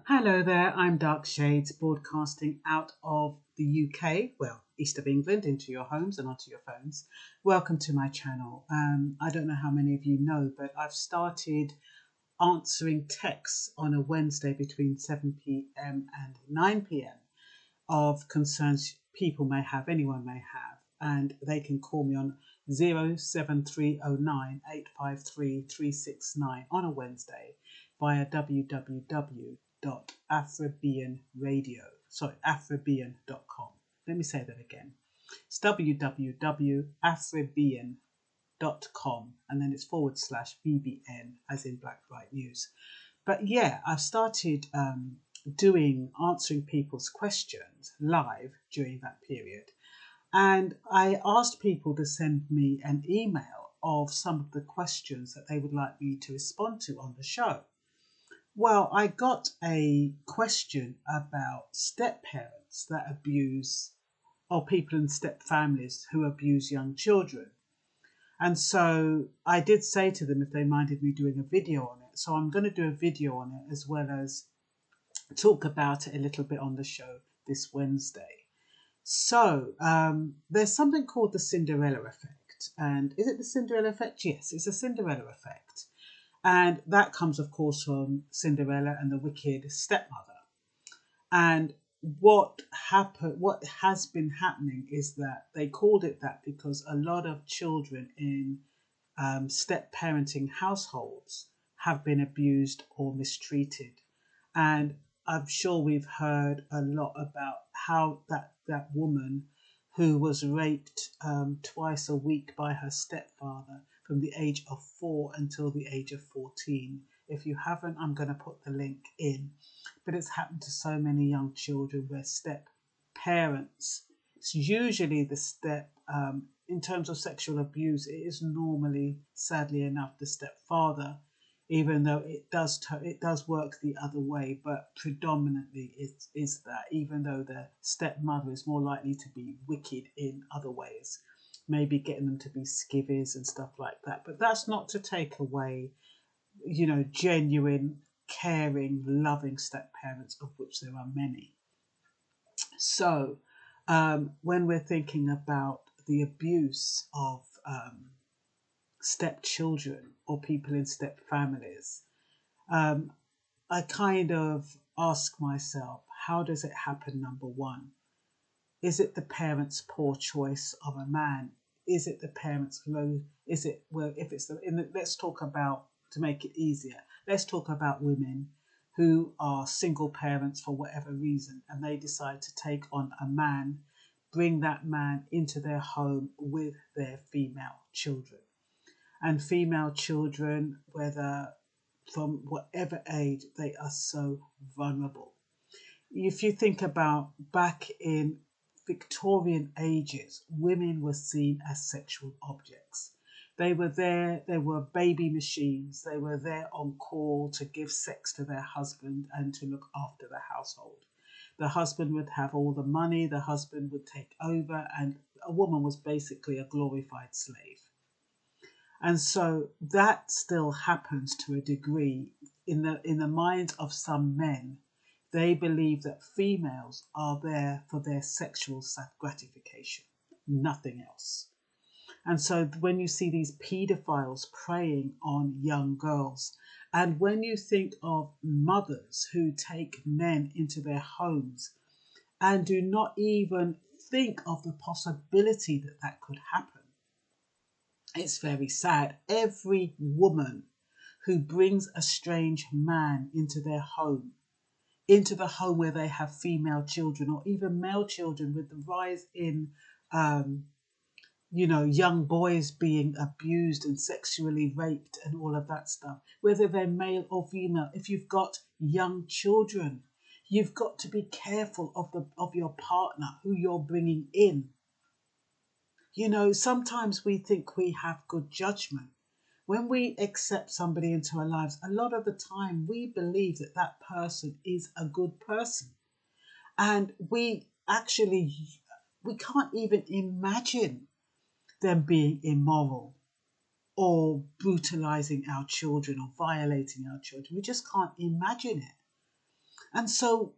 Hello there, I'm Dark Shades, broadcasting out of the UK, well, east of England, into your homes and onto your phones. Welcome to my channel. I don't know how many of you know, but I've started answering texts on a Wednesday between 7 p.m. and 9 p.m. of concerns people may have, anyone may have, and they can call me on 07309 853 369 on a Wednesday via www.afrobeanradio.com. Let me say that again. It's www.afrobean.com and then it's /BBN as in Blackbrightnews. But yeah, I've started answering people's questions live during that period. And I asked people to send me an email of some of the questions that they would like me to respond to on the show. Well, I got a question about step parents that abuse, or people in step families who abuse young children. And so I did say to them if they minded me doing a video on it. So I'm going to do a video on it as well as talk about it a little bit on the show this Wednesday. So there's something called the Cinderella effect. And is it the Cinderella effect? Yes, it's a Cinderella effect. And that comes, of course, from Cinderella and the wicked stepmother. And what has been happening is that they called it that because a lot of children in step parenting households have been abused or mistreated. And I'm sure we've heard a lot about how that woman who was raped twice a week by her stepfather from the age of 4 until the age of 14. If you haven't, I'm going to put the link in. But it's happened to so many young children where step parents, it's usually the step, in terms of sexual abuse, it is normally, sadly enough, the stepfather, even though it does work the other way, but predominantly it is that, even though the stepmother is more likely to be wicked in other ways, maybe getting them to be skivvies and stuff like that. But that's not to take away, genuine, caring, loving step parents, of which there are many. So when we're thinking about the abuse of stepchildren or people in step families, I kind of ask myself, how does it happen? Number one, is it the parents' poor choice of a man? Is it the parents' low? Is it, well, if it's let's talk about, to make it easier, let's talk about women who are single parents for whatever reason, and they decide to take on a man, bring that man into their home with their female children. And female children, whether from whatever age, they are so vulnerable. If you think about back in Victorian ages, women were seen as sexual objects. They were there, they were baby machines, they were there on call to give sex to their husband and to look after the household. The husband would have all the money, the husband would take over, and a woman was basically a glorified slave. And so that still happens to a degree in the minds of some men. They believe that females are there for their sexual gratification, nothing else. And so when you see these paedophiles preying on young girls, and when you think of mothers who take men into their homes and do not even think of the possibility that that could happen, it's very sad. Every woman who brings a strange man into their home, into the home where they have female children or even male children, with the rise in, young boys being abused and sexually raped and all of that stuff, whether they're male or female. If you've got young children, you've got to be careful of your partner, who you're bringing in. Sometimes we think we have good judgment. When we accept somebody into our lives, a lot of the time we believe that that person is a good person. And we can't even imagine them being immoral or brutalizing our children or violating our children. We just can't imagine it. And so,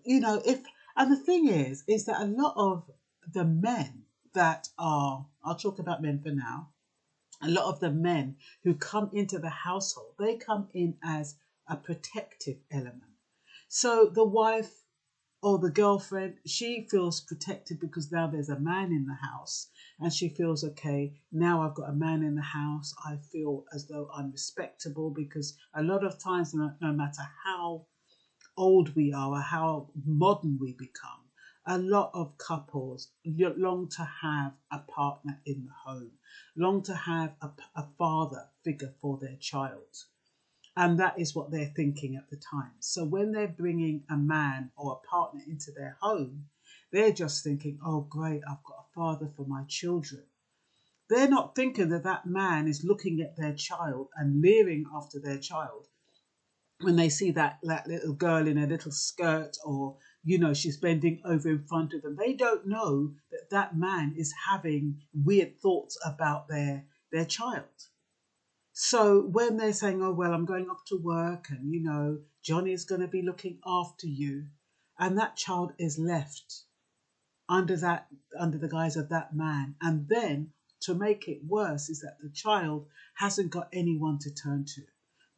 if, and the thing is that a lot of the men that are, I'll talk about men for now, a lot of the men who come into the household, they come in as a protective element. So the wife or the girlfriend, she feels protected because now there's a man in the house, and she feels, okay, now I've got a man in the house, I feel as though I'm respectable, because a lot of times, no matter how old we are or how modern we become, a lot of couples long to have a partner in the home, long to have a father figure for their child. And that is what they're thinking at the time. So when they're bringing a man or a partner into their home, they're just thinking, oh, great, I've got a father for my children. They're not thinking that that man is looking at their child and leering after their child when they see that little girl in a little skirt, or she's bending over in front of them. They don't know that that man is having weird thoughts about their child. So when they're saying, oh, well, I'm going off to work, and Johnny's going to be looking after you, and that child is left under the guise of that man, and then to make it worse is that the child hasn't got anyone to turn to.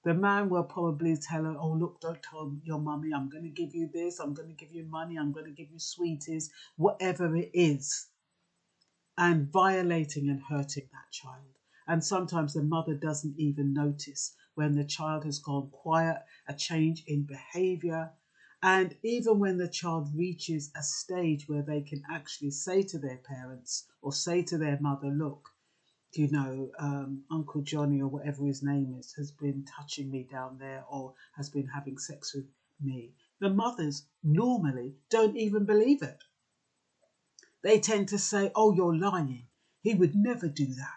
The man will probably tell her, oh, look, don't tell your mummy, I'm going to give you this, I'm going to give you money, I'm going to give you sweeties, whatever it is, and violating and hurting that child. And sometimes the mother doesn't even notice when the child has gone quiet, a change in behavior. And even when the child reaches a stage where they can actually say to their parents or say to their mother, look, Uncle Johnny or whatever his name is has been touching me down there or has been having sex with me, the mothers normally don't even believe it. They tend to say, oh, you're lying. He would never do that.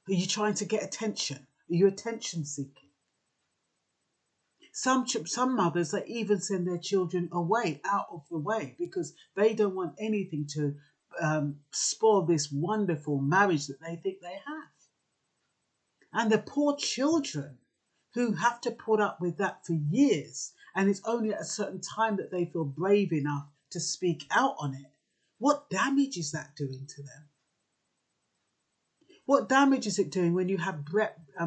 Are you trying to get attention? Are you attention seeking? Some mothers, they even send their children away, out of the way, because they don't want anything to spoil this wonderful marriage that they think they have. And the poor children who have to put up with that for years, and it's only at a certain time that they feel brave enough to speak out on it. What damage is that doing to them? What damage is it doing when you have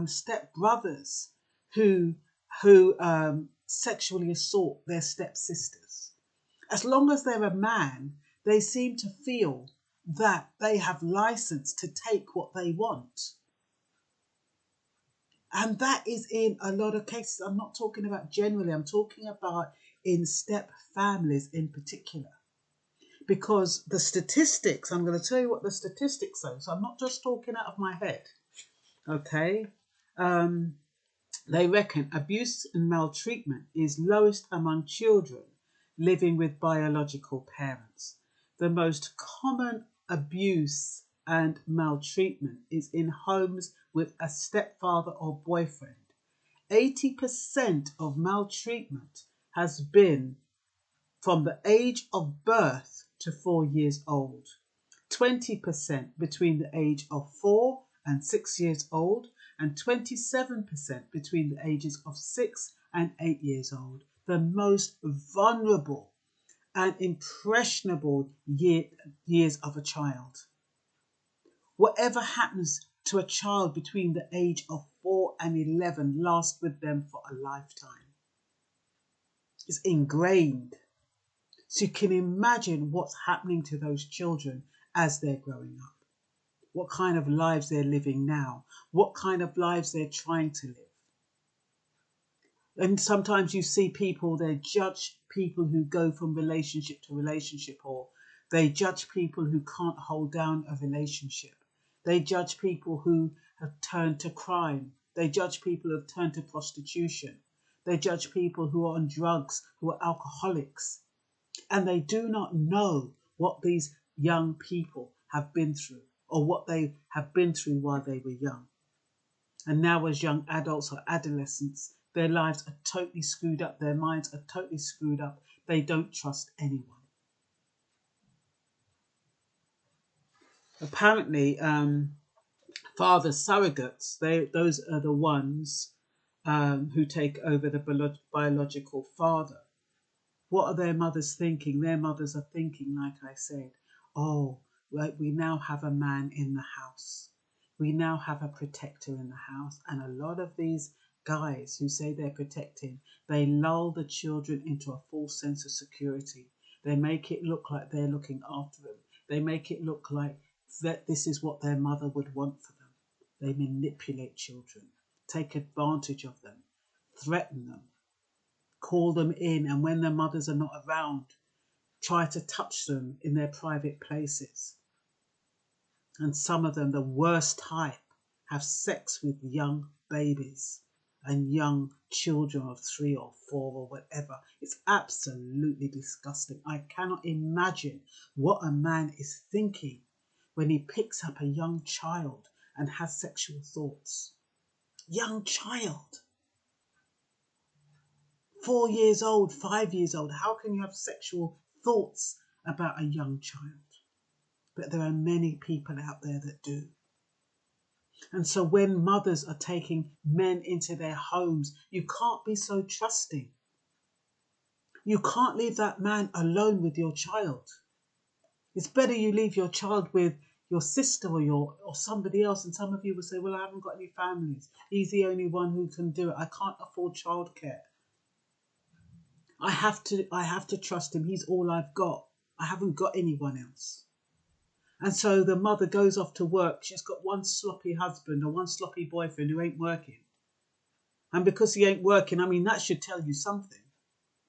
step brothers who sexually assault their stepsisters? As long as they're a man, they seem to feel that they have license to take what they want. And that is in a lot of cases. I'm not talking about generally, I'm talking about in step families in particular. Because the statistics, I'm going to tell you what the statistics say. So I'm not just talking out of my head. Okay. They reckon abuse and maltreatment is lowest among children living with biological parents. The most common abuse and maltreatment is in homes with a stepfather or boyfriend. 80% of maltreatment has been from the age of birth to 4 years old, 20% between the age of 4 and 6 years old, and 27% between the ages of 6 and 8 years old. The most vulnerable and impressionable years of a child. Whatever happens to a child between the age of 4 and 11 lasts with them for a lifetime. It's ingrained. So you can imagine what's happening to those children as they're growing up. What kind of lives they're living now. What kind of lives they're trying to live. And sometimes you see people, they judge people who go from relationship to relationship, or they judge people who can't hold down a relationship. They judge people who have turned to crime. They judge people who have turned to prostitution. They judge people who are on drugs, who are alcoholics. And they do not know what these young people have been through or what they have been through while they were young. And now as young adults or adolescents, their lives are totally screwed up. Their minds are totally screwed up. They don't trust anyone. Apparently, father surrogates, those are the ones who take over the biological father. What are their mothers thinking? Their mothers are thinking, like I said, oh, like we now have a man in the house. We now have a protector in the house. And a lot of these guys who say they're protecting, they lull the children into a false sense of security. They make it look like they're looking after them. They make it look like that this is what their mother would want for them. They manipulate children, take advantage of them, threaten them, call them in, and when their mothers are not around, try to touch them in their private places. And some of them, the worst type, have sex with young babies and young children of 3 or 4 or whatever. It's absolutely disgusting. I cannot imagine what a man is thinking when he picks up a young child and has sexual thoughts. Young child. 4 years old, 5 years old. How can you have sexual thoughts about a young child? But there are many people out there that do. And so when mothers are taking men into their homes, you can't be so trusting. You can't leave that man alone with your child. It's better you leave your child with your sister or somebody else. And some of you will say, well, I haven't got any families. He's the only one who can do it. I can't afford childcare. I have to trust him. He's all I've got. I haven't got anyone else. And so the mother goes off to work. She's got one sloppy husband or one sloppy boyfriend who ain't working. And because he ain't working, I mean, that should tell you something.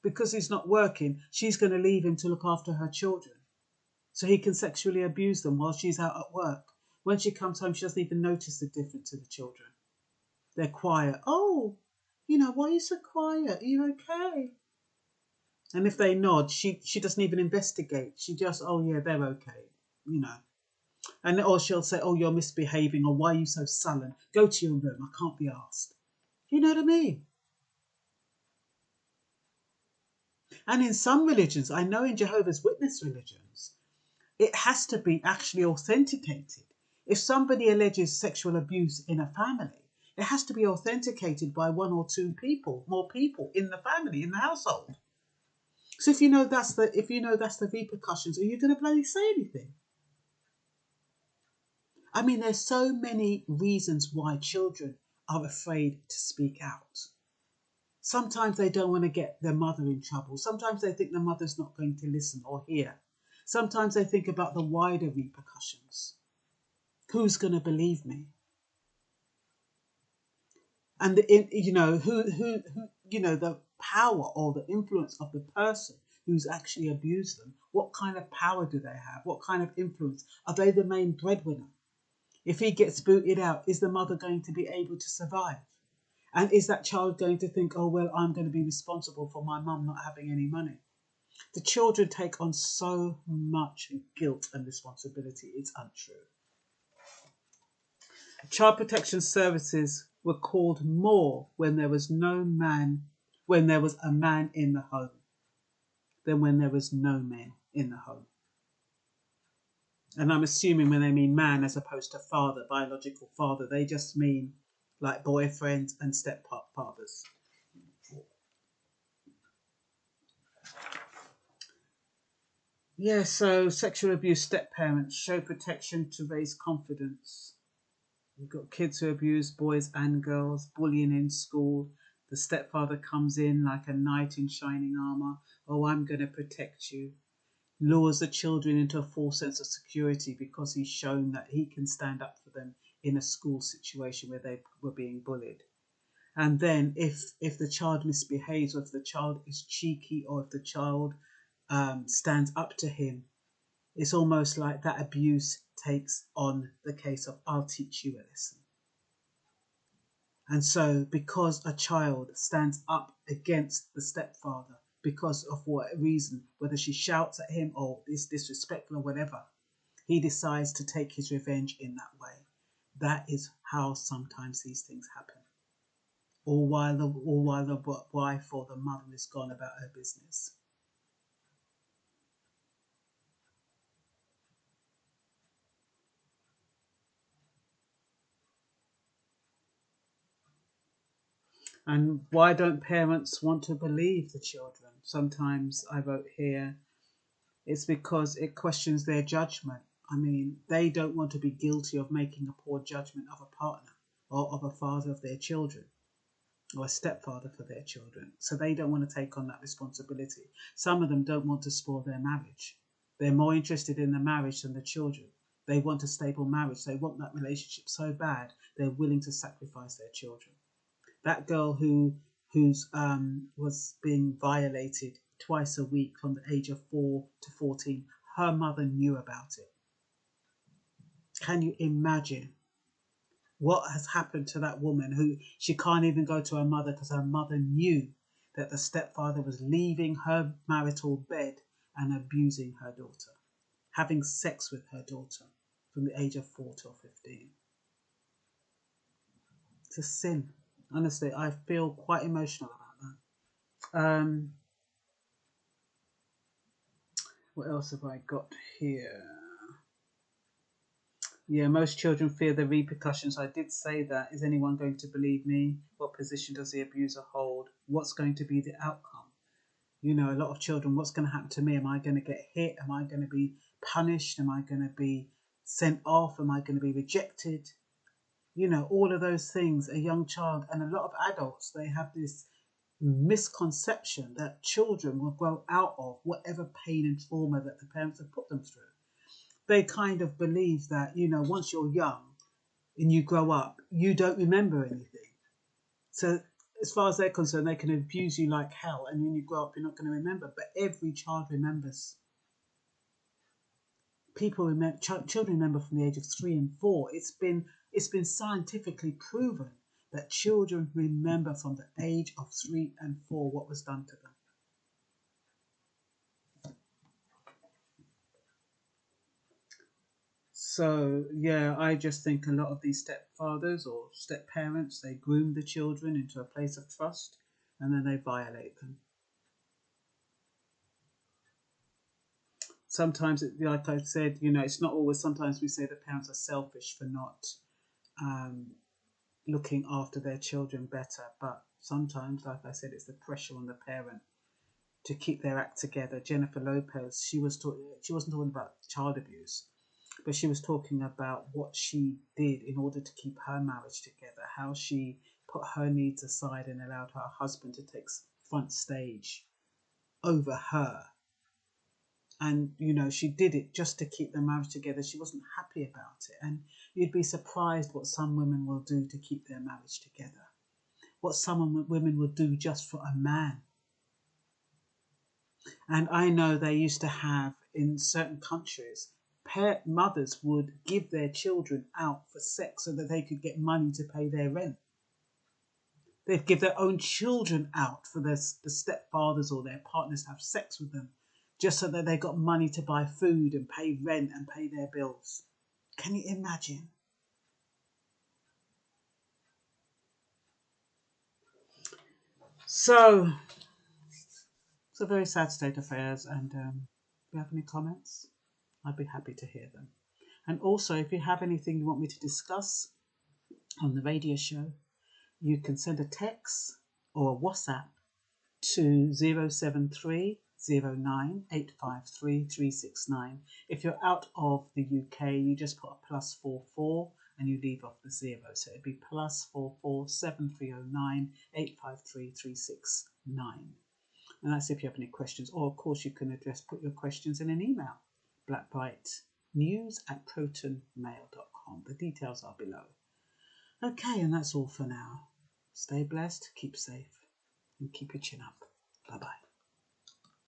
Because he's not working, she's going to leave him to look after her children. So he can sexually abuse them while she's out at work. When she comes home, she doesn't even notice the difference to the children. They're quiet. Oh, why are you so quiet? Are you okay? And if they nod, she doesn't even investigate. She just, oh yeah, they're okay, And or she'll say, oh, you're misbehaving, or why are you so sullen? Go to your room. I can't be asked. You know what I mean? And in some religions, I know in Jehovah's Witness religions, it has to be actually authenticated. If somebody alleges sexual abuse in a family, it has to be authenticated by 1 or 2 people, more people in the family, in the household. So if you know that's the repercussions, are you going to bloody say anything? I mean, there's so many reasons why children are afraid to speak out. Sometimes they don't want to get their mother in trouble. Sometimes they think the mother's not going to listen or hear. Sometimes they think about the wider repercussions. Who's going to believe me? And the power or the influence of the person who's actually abused them. What kind of power do they have? What kind of influence? Are they the main breadwinner? If he gets booted out, is the mother going to be able to survive? And is that child going to think, oh, well, I'm going to be responsible for my mum not having any money? The children take on so much guilt and responsibility. It's untrue. Child protection services were called more when there was a man in the home than when there was no men in the home. And I'm assuming when they mean man as opposed to father, biological father, they just mean like boyfriends and stepfathers. Yeah, so sexual abuse step-parents show protection to raise confidence. You've got kids who abuse boys and girls, bullying in school. The stepfather comes in like a knight in shining armour. Oh, I'm going to protect you. Lures the children into a false sense of security because he's shown that he can stand up for them in a school situation where they were being bullied. And then if the child misbehaves, or if the child is cheeky, or if the child stands up to him, it's almost like that abuse takes on the case of, I'll teach you a lesson. And so because a child stands up against the stepfather, because of what reason, whether she shouts at him or is disrespectful or whatever, he decides to take his revenge in that way. That is how sometimes these things happen. Or while the wife or the mother is gone about her business. And why don't parents want to believe the children? Sometimes I wrote here, it's because it questions their judgment. I mean, they don't want to be guilty of making a poor judgment of a partner or of a father of their children or a stepfather for their children. So they don't want to take on that responsibility. Some of them don't want to spoil their marriage. They're more interested in the marriage than the children. They want a stable marriage. They want that relationship so bad, they're willing to sacrifice their children. That girl who was being violated twice a week from the age of 4 to 14, her mother knew about it. Can you imagine what has happened to that woman who she can't even go to her mother because her mother knew that the stepfather was leaving her marital bed and abusing her daughter, having sex with her daughter from the age of 4 to 15. It's a sin. Honestly, I feel quite emotional about that. What else have I got here? Yeah, most children fear the repercussions. I did say that. Is anyone going to believe me? What position does the abuser hold? What's going to be the outcome? You know, a lot of children, what's going to happen to me? Am I going to get hit? Am I going to be punished? Am I going to be sent off? Am I going to be rejected? You know, all of those things, a young child and a lot of adults, they have this misconception that children will grow out of whatever pain and trauma that the parents have put them through. They kind of believe that, you know, once you're young and you grow up, you don't remember anything. So as far as they're concerned, they can abuse you like hell, and when you grow up, you're not going to remember. But every child remembers. People remember. Children remember from the age of 3 and 4. It's been scientifically proven that children remember from the age of 3 and 4 what was done to them. So, yeah, I just think a lot of these stepfathers or step-parents, they groom the children into a place of trust and then they violate them. Sometimes, like I said, you know, it's not always, sometimes we say that parents are selfish for not looking after their children better. But sometimes, like I said, it's the pressure on the parent to keep their act together. Jennifer Lopez, she wasn't talking about child abuse, but she was talking about what she did in order to keep her marriage together, how she put her needs aside and allowed her husband to take front stage over her. And, you know, she did it just to keep the marriage together. She wasn't happy about it. And you'd be surprised what some women will do to keep their marriage together. What some women will do just for a man. And I know they used to have, in certain countries, mothers would give their children out for sex so that they could get money to pay their rent. They'd give their own children out for the stepfathers or their partners to have sex with them, just so that they got money to buy food and pay rent and pay their bills. Can you imagine? So, it's a very sad state of affairs, and if you have any comments, I'd be happy to hear them. And also, if you have anything you want me to discuss on the radio show, you can send a text or a WhatsApp to 073 09 853 369. If you're out of the UK, you just put a +44 and you leave off the 0. So it'd be +44 7309 853 369. And that's if you have any questions. Or, of course, you can put your questions in an email, blackbrightnews@protonmail.com. The details are below. Okay, and that's all for now. Stay blessed, keep safe, and keep your chin up. Bye-bye.